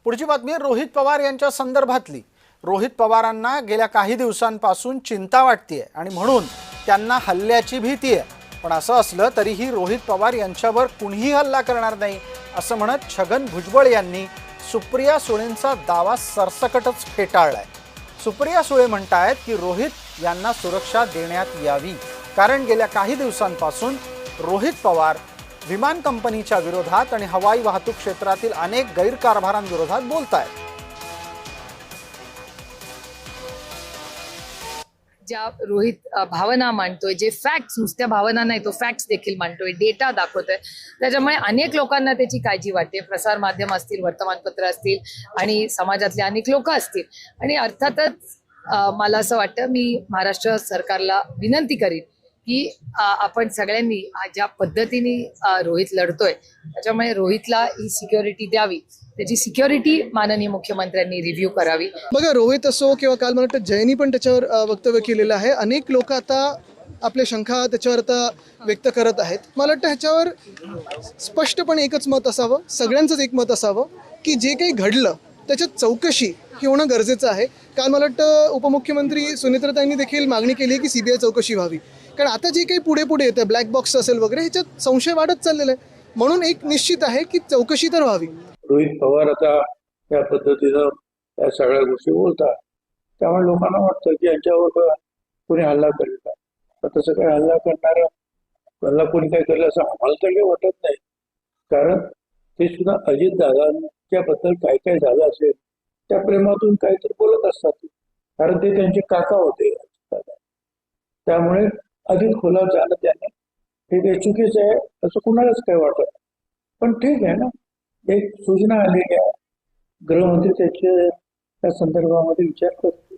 पुढची बातमी रोहित पवार यांच्या संदर्भातली। रोहित पवारांना गेल्या काही दिवसांपासून चिंता वाटतेय आणि म्हणून त्यांना हल्ल्याची भीती आहे। पण असं असलं तरीही रोहित पवार यांच्यावर कुणीही हल्ला करणार नाही असं म्हणत छगन भुजबळ यांनी सुप्रिया सुळेंचा दावा सरसकटच फेटाळलाय। सुप्रिया सुळे म्हणतात की रोहित यांना सुरक्षा देण्यात यावी, कारण गेल्या काही दिवसांपासून रोहित पवार विमान कंपनीच्या विरोधात आणि हवाई वाहतूक क्षेत्रातील अनेक गैरकारभारांविरोधात बोलतायत। ज्या रोहित भावना मांडतोय, जे फॅक्ट्स, नुसत्या भावना नाही, तो फॅक्ट्स देखील मांडतोय, डेटा दाखवतोय, त्याच्यामुळे अनेक लोकांना त्याची काळजी वाटते। प्रसार माध्यम असतील, वर्तमानपत्र असतील आणि समाजातले अनेक लोक असतील। आणि अर्थातच मला असं वाटतं, मी महाराष्ट्र सरकारला विनंती करीन की आपण सगळ्यांनी ज्या पद्धतीने रोहित लढतोय त्याच्यामुळे रोहितला ही सिक्युरिटी द्यावी, त्याची सिक्युरिटी माननीय मुख्यमंत्र्यांनी रिव्ह्यू करावी। बघा, रोहित असो किंवा काल मला वाटतं जयनी पण त्याच्यावर वक्तव्य केलेलं आहे। अनेक लोक आता आपल्या शंका त्याच्यावर आता व्यक्त करत आहेत। मला वाटतं ह्याच्यावर स्पष्टपणे एकच मत असावं, सगळ्यांचंच एक मत असावं की जे काही घडलं त्याच्यात चौकशी ही होणं गरजेचं आहे। काल मला वाटतं उपमुख्यमंत्री सुनेत्राताईंनी देखील मागणी केली आहे की CBI चौकशी व्हावी, कारण आता जे काही पुढे पुढे येतं ब्लॅक बॉक्स असेल वगैरे, ह्याच्यात संशय वाढत चाललेला आहे। म्हणून एक निश्चित आहे की चौकशी तर व्हावी। रोहित पवार आता या पद्धतीनं या सगळ्या गोष्टी बोलतात, त्यामुळे लोकांना वाटतं की यांच्यावर कोणी हल्ला करेल का। तर तसं काही हल्ला करणारं त्यांना कोणी काय केलं असं आम्हाला तर काही वाटत नाही, कारण ते सुद्धा अजित दादांच्या बद्दल काय काय झालं असेल त्या प्रेमातून काहीतरी बोलत असतात, कारण ते त्यांचे काका होते दादा। त्यामुळे अधिक खोलात जाणं त्याने हे काही चुकीचं आहे असं कुणालाच काही वाटत। पण ठीक आहे ना, एक सूचना आलेली आहे, गृहमंत्री त्याच्या त्या संदर्भामध्ये विचार करतो।